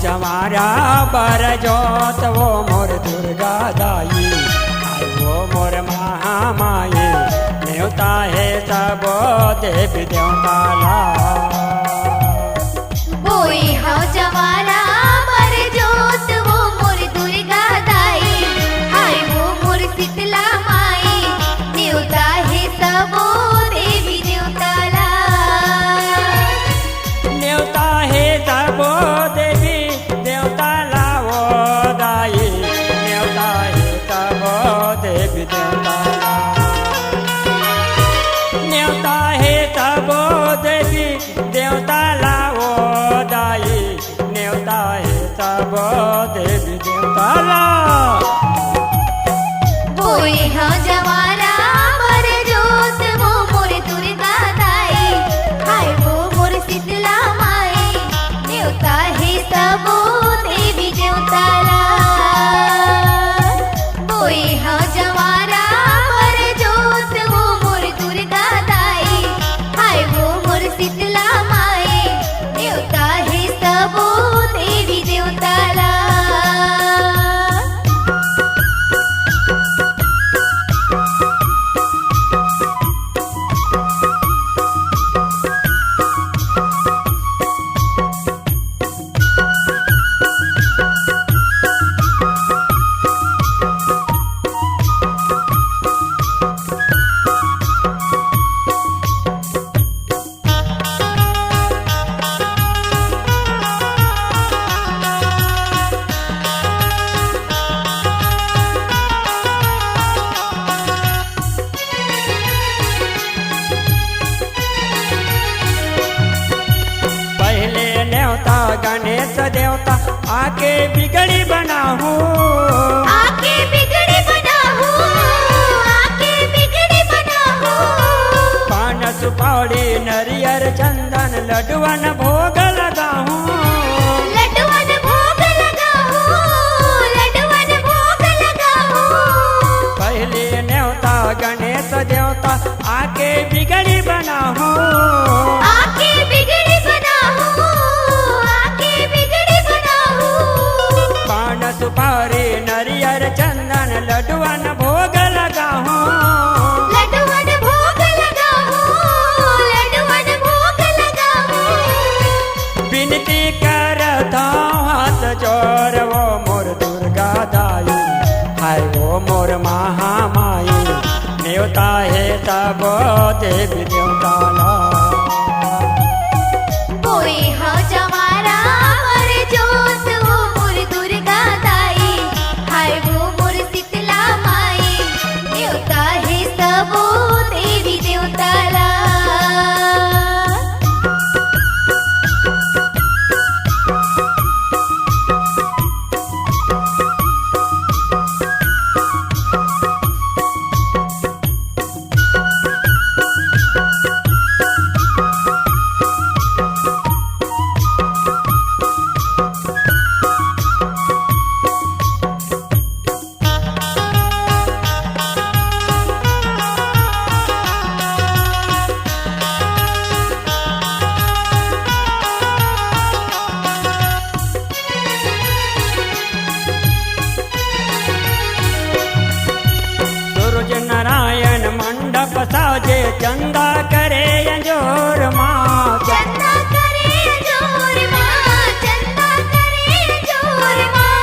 जमारा बर जोत वो मोर दुर्गा दाई आई वो मोर महामाई न्योता है सबो देवी देवताला बोई हो जमारा बर जोत वो मोर दुर्गा दाई हाय वो मोर शीतला माई न्योता है सबो देवी देवताला न्योता है सबो देवी देवताला वो दाई न्योता है सबो देवी देवताला न्योता है सबो देवी देवताला वो दाई न्योता है सबो देवी देवताला बोई हो जमारा बर जोत वो मोर दुर्गा दाई हाय वो मोर शीतला माई न्योता है सबो देवी देवताला बोई हो जमारा बर जोत वो मोर दुर्गा दाई हाय वो मोर शीतला माई न्योता है सबो देवी देवताला पहले न्योता गणेश देवता आके बिगड़ी बनाहू आके बिगड़ी बनाहू आके बिगड़ी बनाहू पान सुपाड़ी नरियर चंदन लड्डुअन भोग लगाहू लड्डुअन भोग लगाहू लड्डुअन भोग लगाहू पहले न्योता गणेश देवता आके बिगड़ी बनाहू आके बिगड़ी बनाहू आके बिगड़ी बनाहू पान सुपारी नरियर चंदन लड्डुअन भोग लगाहू लड्डुअन भोग लगाहू लड्डुअन भोग लगाहू विनती करता हाथ जोर वो मोर दुर्गा दाई हाय वो मोर महामाई न्योता है सबो देवी देवताला बोई हो जमारा बर जोत वो मोर दुर्गा दाई हाय वो मोर शीतला माई न्योता है सबो देवी देवताला सूरज नारायण मंडप साजे चंदा करे अंजोर माँ चंदा करे जोर माँ चंदा करे जोर माँ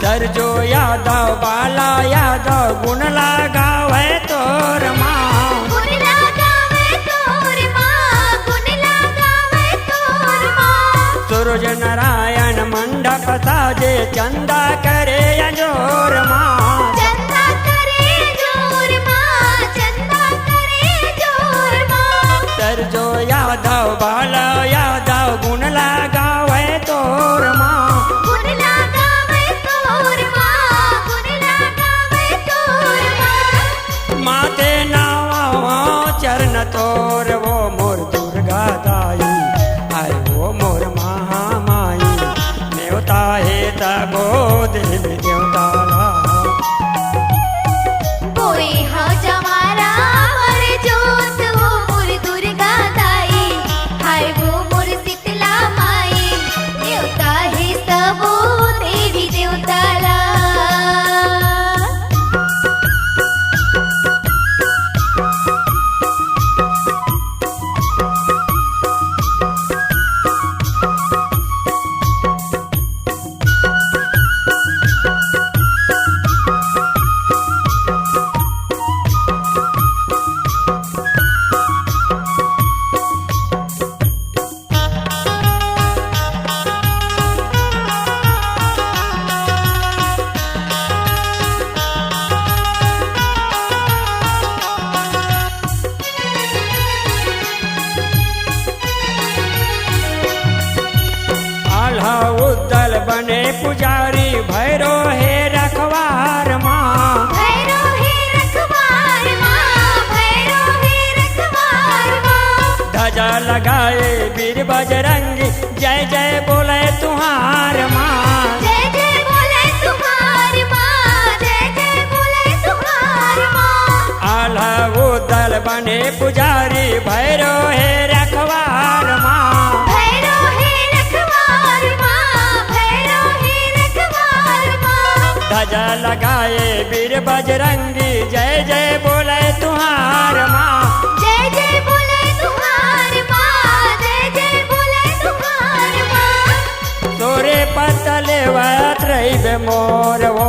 सरजो यादव बाला यादव गुण लगावे तोर माँ गुण लगावे तोर माँ गुण लगावे तोर माँ सूरज नारायण मंडप साजे चंदा करे अंजोर माँ चंदा करे जोर माँ चंदा करे जोर माँ सरजो यादव बाला यादव गुण लगावे तोर माँ गुण लगावे तोर माँ गुण लगावे तोर माँ माते नावा चरण तोर वो मोर दुर्गा दाई आय वो मोर महामाई न्योता है सबो देवी देवताला बोई हो जमारा बर जोत वो मोर दुर्गा दाई हाय वो उद्दल बने पुजारी भैरो हे रखवार माँ भैरो हे रखवार माँ, भैरो हे रखवार माँ। ध्वजा लगाए वीर बजरंगी जय जय बोले तुहार माँ जय जय बोले तुम्हार माँ, जय जय बोले तुम्हार माँ। आल्हा उद्दल बने पुजारी भैरो हे रखवार माँ भैरो हे रखवार माँ, भैरो हे रखवार माँ। ध्वजा लगाए वीर बजरंगी जय जय बोले तुहार माँ जय जय बोले तुम्हार माँ, जय जय बोले तुम्हार माँ। तोरे पतले वत रही मोर वो